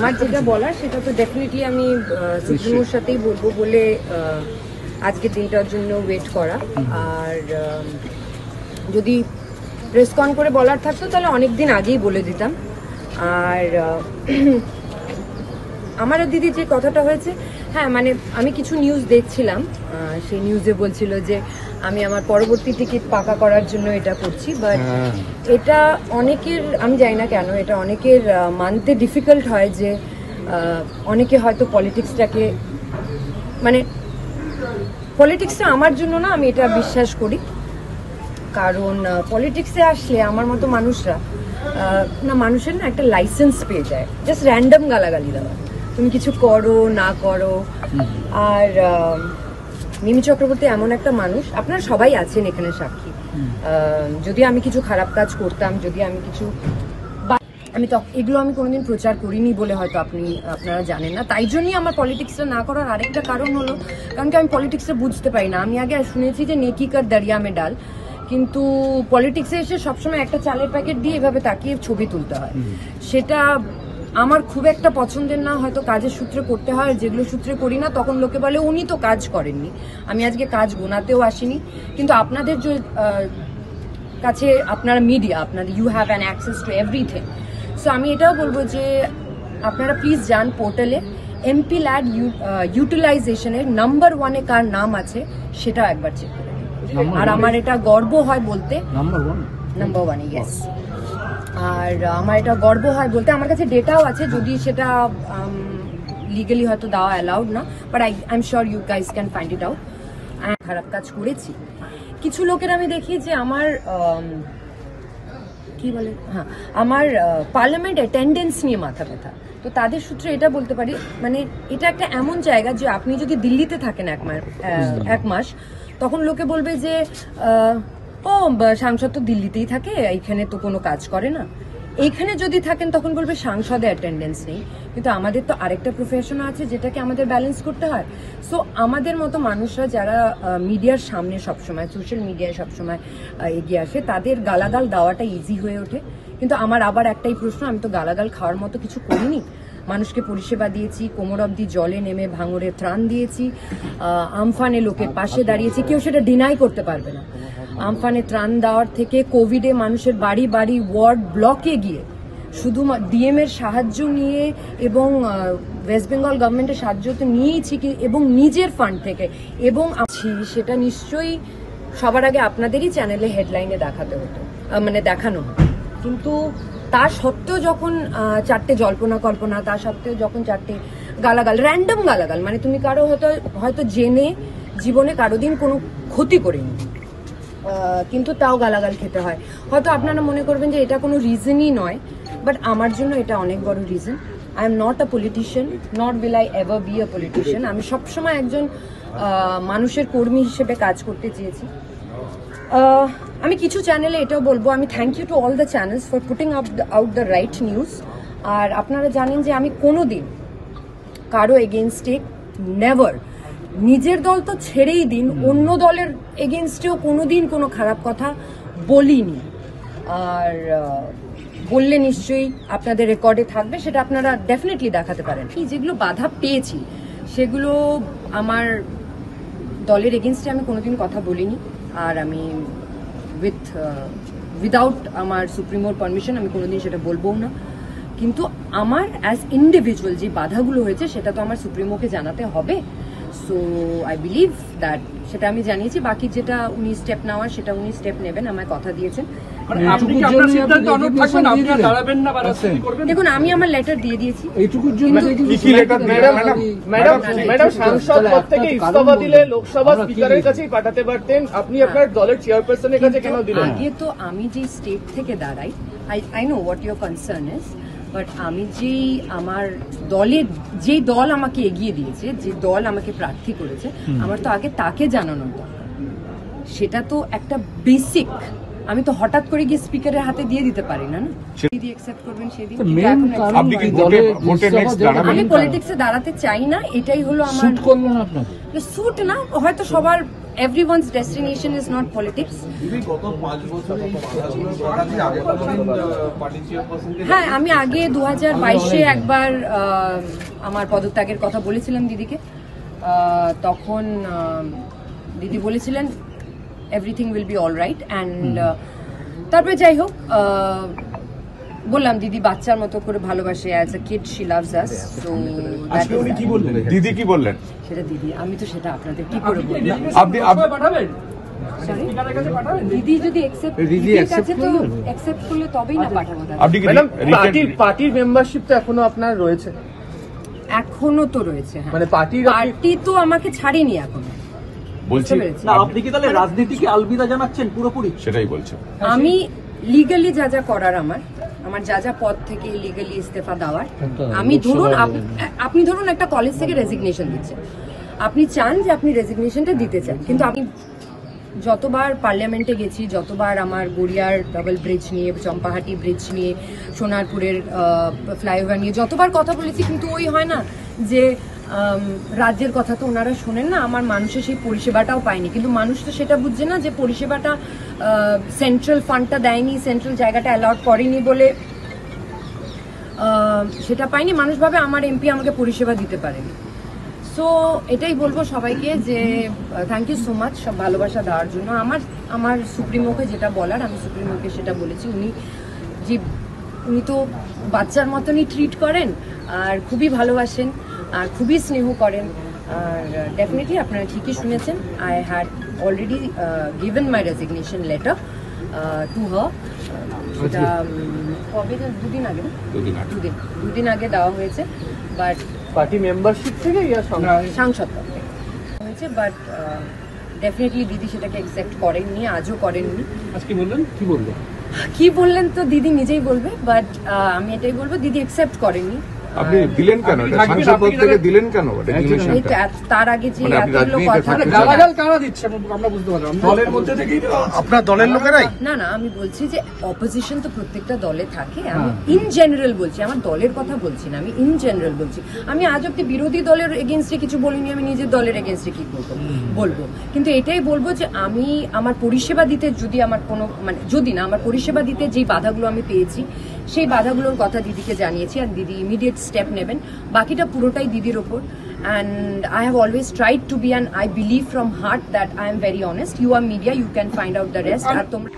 আমার যেটা বলার সেটা তো ডেফিনেটলি আমি সুপ্রিমোর সাথেই বলবো বলে আজকে দিনটার জন্য ওয়েট করা। আর যদি রেসপন্ড করে বলার থাকতো তাহলে অনেক দিন আগেই বলে দিতাম। আর আমার দিদি যে কথাটা হয়েছে, হ্যাঁ মানে আমি কিছু নিউজ দেখছিলাম, সেই নিউজে বলছিল যে আমি আমার পরবর্তী টিকিট পাকা করার জন্য এটা করছি। বাট এটা অনেকের, আমি জানি না কেন, এটা অনেকের মানতে ডিফিকাল্ট হয় যে অনেকে হয়তো পলিটিক্সটাকে, মানে পলিটিক্সটা আমার জন্য না, আমি এটা বিশ্বাস করি। কারণ পলিটিক্সে আসলে আমার মতো মানুষরা না, মানুষের না একটা লাইসেন্স পেয়ে যায় জাস্ট র্যান্ডম গালাগালি দেওয়া, তুমি কিছু করো না করো। আর মিমি চক্রবর্তী এমন একটা মানুষ, আপনারা সবাই আছেন এখানে সাক্ষী, যদি আমি কিছু খারাপ কাজ করতাম, যদি আমি কিছু, আমি তো এগুলো আমি কোনোদিন প্রচার করিনি বলে হয়তো আপনারা জানেন না। তাই জন্যই আমার পলিটিক্সটা না করার আরেকটা কারণ হলো, কারণ কি আমি পলিটিক্সটা বুঝতে পারি না। আমি আগে শুনেছি যে নেকি কার দরিয়া মে ডাল, কিন্তু পলিটিক্সে এসে সবসময় একটা চালের প্যাকেট দিয়ে এভাবে তাকিয়ে ছবি তুলতে হয়, সেটা আমার খুব একটা পছন্দের না। হয়তো কাজের সূত্রে করতে হয়, যেগুলো সূত্রে করি না তখন লোকে বলে উনি তো কাজ করেননি। আমি আজকে কাজ গোনাতেও আসিনি, কিন্তু আপনাদের যে কাছে, আপনারা মিডিয়া, আপনাদের you have an access to everything. So আমি এটাও বলবো যে আপনারা প্লিজ যান পোর্টালে, এমপি ল্যাড ইউটিলাইজেশনের নাম্বার 1-এ কার নাম আছে সেটাও একবার চেক করে। আর আমার এটা গর্ব হয় বলতে, নাম্বার 1, ইয়েস। আর আমার এটা গর্ব হয় বলতে, আমার কাছে ডেটাও আছে, যদি সেটা লিগালি হয়তো দেওয়া অ্যালাউড না, but I am sure you guys can find it out. খারাপ কাজ করেছি, কিছু লোকের আমি দেখি যে আমার কি বলে, হ্যাঁ, আমার পার্লামেন্ট অ্যাটেন্ডেন্স নিয়ে মাথা ব্যথা। তো তাদের সূত্রে এটা বলতে পারি, মানে এটা একটা এমন জায়গা যে আপনি যদি দিল্লিতে থাকেন এক মাস, তখন লোকে বলবে যে ও সাংসদ তো দিল্লিতেই থাকে, এইখানে তো কোনো কাজ করে না। এইখানে যদি থাকেন তখন বলবে সাংসদে অ্যাটেন্ডেন্স নেই। কিন্তু আমাদের তো আরেকটা প্রফেশন আছে যেটাকে আমাদের ব্যালেন্স করতে হয়। সো আমাদের মতো মানুষরা যারা মিডিয়ার সামনে সবসময়, সোশ্যাল মিডিয়ায় সবসময় এগিয়ে আসে, তাদের গালাগাল দেওয়াটা ইজি হয়ে ওঠে। কিন্তু আমার আবার একটাই প্রশ্ন, আমি তো গালাগাল খাওয়ার মতো কিছু করিনি। মানুষকে পরিষেবা দিয়েছি, কোমর অবধি জলে নেমে ভাঙরে ত্রাণ দিয়েছি, আমফানে লোকের পাশে দাঁড়িয়েছি, কেউ সেটা ডিনাই করতে পারবে না। আমফানে ত্রাণ দেওয়ার থেকে কোভিডে মানুষের বাড়ি বাড়ি ওয়ার্ড ব্লকে গিয়ে শুধু ডিএম এর সাহায্য নিয়ে এবং ওয়েস্ট বেঙ্গল গভর্নমেন্টের সাহায্য তো নিয়েইছি, এবং নিজের ফান্ড থেকে, এবং সেটা নিশ্চয়ই সবার আগে আপনাদেরই চ্যানেলে হেডলাইনে দেখাতে হতো, মানে দেখানো হতো। কিন্তু তা সত্ত্বেও যখন 4টে জল্পনা কল্পনা, তা সত্ত্বেও যখন 4টে গালাগাল, র্যান্ডম গালাগাল, মানে তুমি কারো হয়তো জেনে জীবনে কারো দিন কোনো ক্ষতি করেনি, কিন্তু তাও গালাগাল খেতে হয়। হয়তো আপনারা মনে করবেন যে এটা কোনো রিজনই নয়, বাট আমার জন্য এটা অনেক বড় reason. I am not a politician, not will I ever be a politician. আমি সবসময় একজন মানুষের কর্মী হিসেবে কাজ করতে চেয়েছি। আমি কিছু চ্যানেলে এটাও বলবো, আমি thank you to all the channels for putting out the right news. আর আপনারা জানেন যে আমি কোনোদিন কারো এগেনস্টে নেভার, নিজের দল তো ছেড়েই দিন, অন্য দলের এগেনস্টেও কোনোদিন কোনো খারাপ কথা বলিনি। আর বললে নিশ্চয়ই আপনাদের রেকর্ডে থাকবে, সেটা আপনারা ডেফিনেটলি দেখাতে পারেন। যেগুলো বাধা পেয়েছি সেগুলো আমার দলের এগেনস্টে আমি কোনোদিন কথা বলিনি। আর আমি উইদাউট আমার সুপ্রিমোর পারমিশন আমি কোনোদিন সেটা বলবোও না। কিন্তু আমার অ্যাজ ইন্ডিভিজুয়াল যে বাধাগুলো হয়েছে সেটা তো আমার সুপ্রিমোকে জানাতে হবে। সো আই বিলিভ দ্যাট সেটা আমি জানিয়েছি। বাকি যেটা উনি স্টেপ নেওয়ার সেটা উনি স্টেপ নেবেন, আমায় কথা দিয়েছেন। দেখুন, আমি আমার লেটার দিয়ে দিয়েছি। ম্যাডাম, সাংসদ পদ থেকে ইস্তফা দিলে লোকসভা স্পিকারের কাছেই পাঠাতে পারতেন, আপনি আপনার দলের চেয়ারপারসনের কাছে কেন দিলেন? আগে তো আমি যে স্টেট থেকে দাঁড়াই, I know what your concern is, but আমি যেই আমার দলের, যেই দল আমাকে এগিয়ে দিয়েছে, যে দল আমাকে প্রার্থী করেছে, আমার তো আগে তাকে জানানোর দরকার। সেটা তো একটা বেসিক। আমি তো হঠাৎ করে গিয়ে স্পিকারের হাতে দিয়ে দিতে পারি না। যদি অ্যাকসেপ্ট করবেন সেদিন। আমি পলিটিক্সে দাঁড়াতে চাই না, এটাই হলো আমার। সুট না, হয়তো সবার everyone's destination is not politics. হ্যাঁ, আমি আগে 2022-এ একবার আমার পদত্যাগের কথা বলেছিলাম দিদিকে। তখন দিদি বলেছিলেন everything will be all right, and তারপরে যাই হোক, বললাম দিদি বাচ্চার মতো করে ভালোবাসে, as a kid she loves us. So দিদি কি বললেন সেটা দিদি, আমি তো সেটা আপনাদের কি করে বলবো। আপনি দিদি যদি অ্যাকসেপ্ট করলে তবেই না পাঠাবো। আপনি কি ম্যাডাম, পার্টির মেম্বারশিপ তো এখনো আপনার রয়েছে? এখনো তো রয়েছে, হ্যাঁ। মানে পার্টি তো আমাকে ছাড়েনি এখনো। বলছি না, আপনি কি তাহলে রাজনীতিকে আলবিদা জানাচ্ছেন পুরোপুরি? সেটাই বলছে। আমি লিগালি যা যা করার, আমার যা যা পদ থেকে লিগালি ইস্তেফা দেওয়ার, আমি ধরুন আপনি ধরুন একটা কলেজ থেকে রেজিগনেশন দিচ্ছেন, আপনি চান যে আপনি রেজিগনেশনটা দিতে চান, কিন্তু আমি যতবার পার্লামেন্টে গেছি, যতবার আমার গড়িয়ার ডাবল ব্রিজ নিয়ে, চম্পাহাটি ব্রিজ নিয়ে, সোনারপুরের ফ্লাইওভার নিয়ে যতবার কথা বলেছি, কিন্তু ওই হয় না যে রাজ্যের কথা তো ওনারা শোনেন না, আমার মানুষের সেই পরিষেবাটাও পায়নি। কিন্তু মানুষ তো সেটা বুঝছে না যে পরিষেবাটা সেন্ট্রাল ফান্ডটা দেয়নি, সেন্ট্রাল জায়গাটা অ্যালাউড করেনি বলে সেটা পাইনি। মানুষ ভাবে আমার এমপি আমাকে পরিষেবা দিতে পারেনি। সো এটাই বলবো সবাইকে যে থ্যাংক ইউ সো মাচ সব ভালোবাসা দেওয়ার জন্য। আমার সুপ্রিমোকে যেটা বলার আমি সুপ্রিমোকে সেটা বলেছি। উনি তো বাচ্চার মতনই ট্রিট করেন, আর খুবই ভালোবাসেন, আর খুবই স্নেহ করেন। আর ডেফিনেটলি আপনারা ঠিকই শুনেছেন, I had already given my resignation letter to her. সেটা কবে, দুদিন আগে দেওয়া হয়েছে। বাট পার্টি মেম্বারশিপ থেকে সাংসদ হয়েছে, বাট ডেফিনেটলি দিদি সেটাকে অ্যাকসেপ্ট করেননি, আজও করেননি। আজকে বললেন কি বললেন তো দিদি নিজেই বলবে, বাট আমি এটাই বলবো দিদি অ্যাকসেপ্ট করেননি। আপনি দিলেন কেন, সাংসদ পদ থেকে দিলেন কেন? তার আগে যে এতগুলো কথা, গালাগাল কারা দিচ্ছে আমরা বুঝতে পারলাম। দলের মধ্যে থেকেই আপনার দলের লোকেরাই? না, আমি বলছি যে অপোজিশন তো প্রত্যেকটা দলে থাকে। আমি ইন জেনারেল বলছি, আমার দলের কথা বলছি না, আমি ইন জেনারেল বলছি। আমি আজ অব্দি বিরোধী দলের এগেনস্টে কিছু বলিনি, আমি নিজের দলের এগেনস্টে কি বলবো। কিন্তু এটাই বলবো যে আমি আমার পরিষেবা দিতে যদি আমার কোনো আমার পরিষেবা দিতে যেই বাধাগুলো আমি পেয়েছি, সেই বাধাগুলোর কথা দিদিকে জানিয়েছি, আর দিদি ইমিডিয়েট স্টেপ নেবেন। বাকিটা পুরোটাই দিদির ওপর। And I have always tried to be, and I believe from heart that I am very honest. You are media, you can find out the rest. আর তোমরা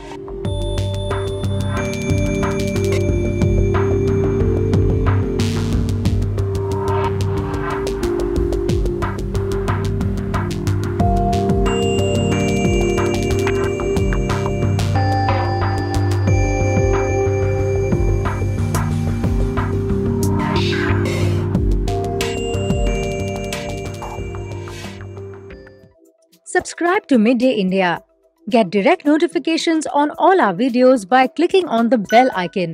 Subscribe to Midday India. Get direct notifications on all our videos by clicking on the bell icon.